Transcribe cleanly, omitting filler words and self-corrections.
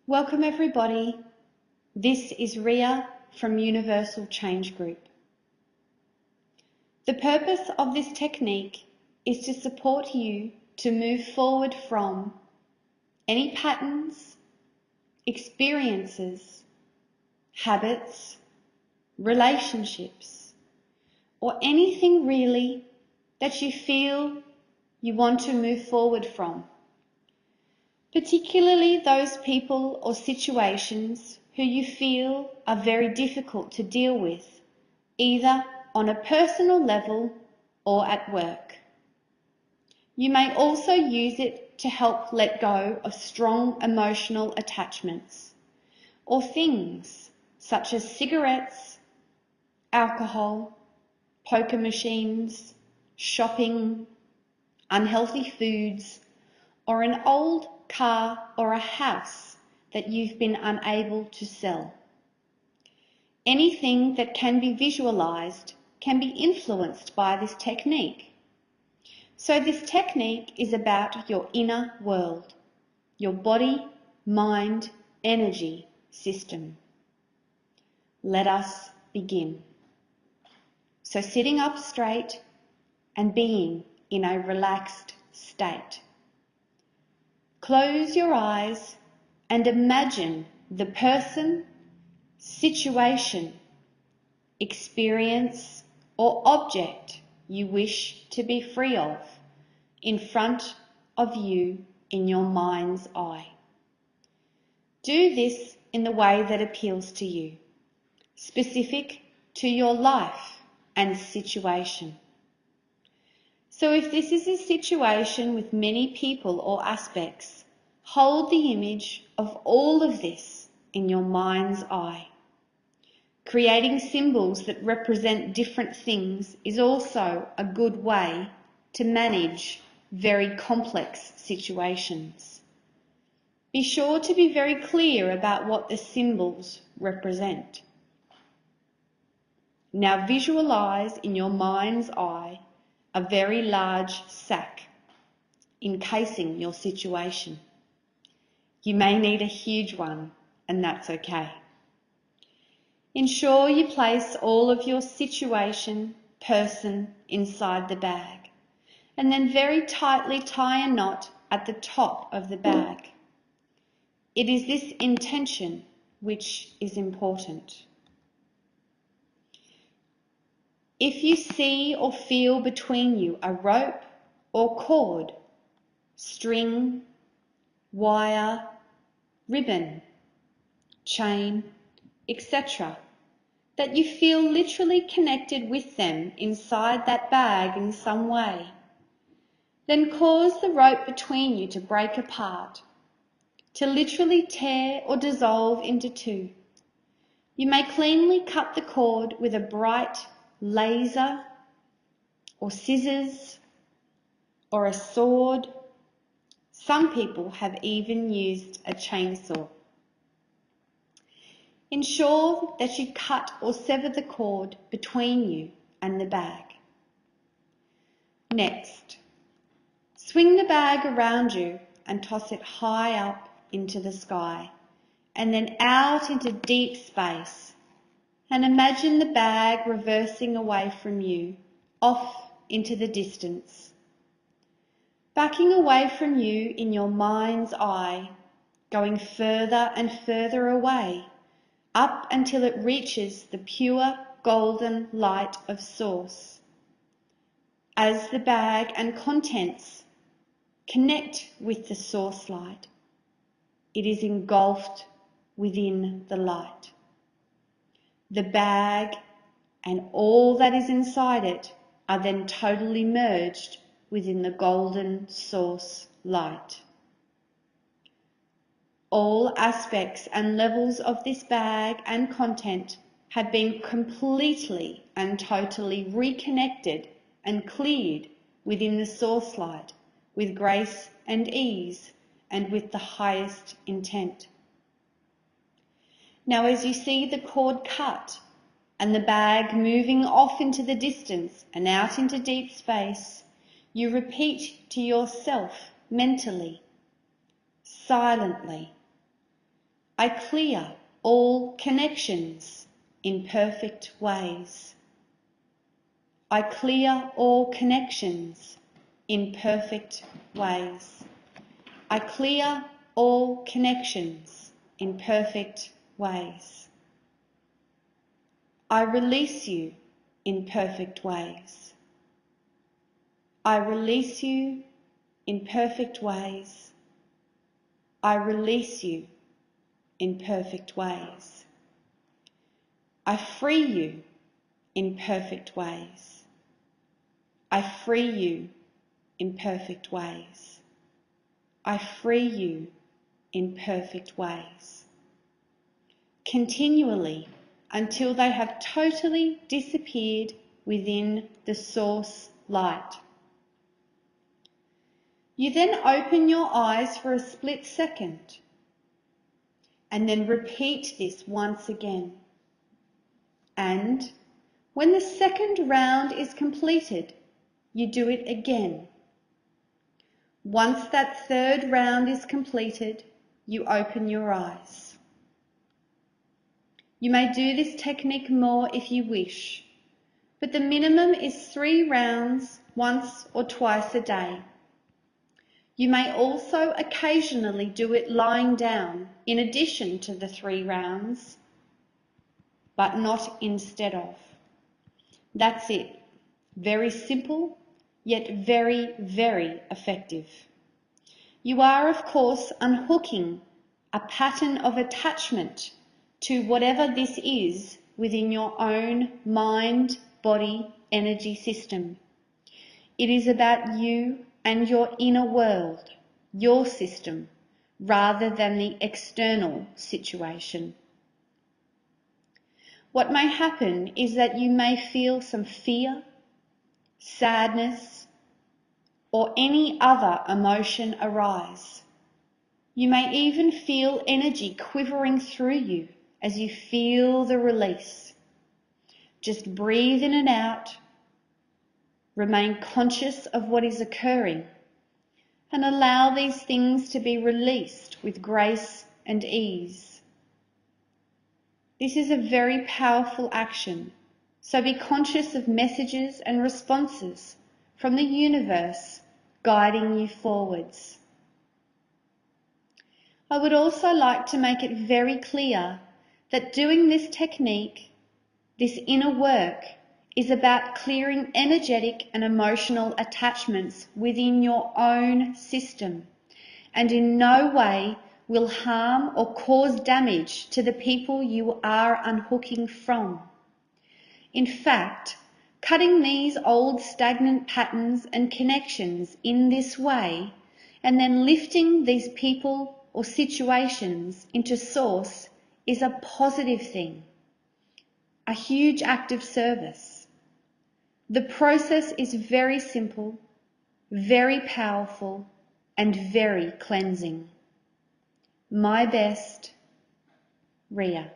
Welcome everybody. This is Ria from Universal Change Group. The purpose of this technique is to support you to move forward from any patterns, experiences, habits, relationships, or anything really that you feel you want to move forward from. Particularly those people or situations who you feel are very difficult to deal with, either on a personal level or at work. You may also use it to help let go of strong emotional attachments or things such as cigarettes, alcohol, poker machines, shopping, unhealthy foods, or an old car or a house that you've been unable to sell. Anything that can be visualized can be influenced by this technique. So this technique is about your inner world, your body, mind, energy system. Let us begin. So sitting up straight and being in a relaxed state. Close your eyes and imagine the person, situation, experience, or object you wish to be free of in front of you in your mind's eye. Do this in the way that appeals to you, specific to your life and situation. So if this is a situation with many people or aspects, hold the image of all of this in your mind's eye. Creating symbols that represent different things is also a good way to manage very complex situations. Be sure to be very clear about what the symbols represent. Now visualize in your mind's eye a very large sack encasing your situation. You may need a huge one, and that's okay. Ensure you place all of your situation, person inside the bag, and then very tightly tie a knot at the top of the bag. It is this intention which is important. If you see or feel between you a rope or cord, string, wire, ribbon, chain, etc., that you feel literally connected with them inside that bag in some way, then cause the rope between you to break apart, to literally tear or dissolve into two. You may cleanly cut the cord with a bright laser or scissors or a sword. Some people have even used a chainsaw. Ensure that you cut or sever the cord between you and the bag. Next, swing the bag around you and toss it high up into the sky and then out into deep space. And imagine the bag reversing away from you, off into the distance. Backing away from you in your mind's eye, going further and further away, up until it reaches the pure golden light of Source. As the bag and contents connect with the Source light, it is engulfed within the light. The bag and all that is inside it are then totally merged within the golden Source light. All aspects and levels of this bag and content have been completely and totally reconnected and cleared within the Source light with grace and ease and with the highest intent. Now as you see the cord cut and the bag moving off into the distance and out into deep space, you repeat to yourself mentally, silently, I clear all connections in perfect ways. I clear all connections in perfect ways. I clear all connections in perfect ways. I release you in perfect ways. I release you in perfect ways. I release you in perfect ways. I free you in perfect ways. I free you in perfect ways. I free you in perfect ways. Continually until they have totally disappeared within the source light. You then open your eyes for a split second and then repeat this once again. And when the second round is completed, you do it again. Once that third round is completed, you open your eyes. You may do this technique more if you wish, but the minimum is 3 rounds once or twice a day. You may also occasionally do it lying down in addition to the 3 rounds, but not instead of. That's it. Very simple, yet very, very effective. You are, of course, unhooking a pattern of attachment to whatever this is within your own mind, body, energy system. It is about you and your inner world, your system, rather than the external situation. What may happen is that you may feel some fear, sadness, or any other emotion arise. You may even feel energy quivering through you as you feel the release. Just breathe in and out, remain conscious of what is occurring, and allow these things to be released with grace and ease. This is a very powerful action, so be conscious of messages and responses from the universe guiding you forwards. I would also like to make it very clear that doing this technique, this inner work, is about clearing energetic and emotional attachments within your own system, and in no way will harm or cause damage to the people you are unhooking from. In fact, cutting these old stagnant patterns and connections in this way, and then lifting these people or situations into source, is a positive thing, a huge act of service. The process is very simple, very powerful, and very cleansing. My best, Ria.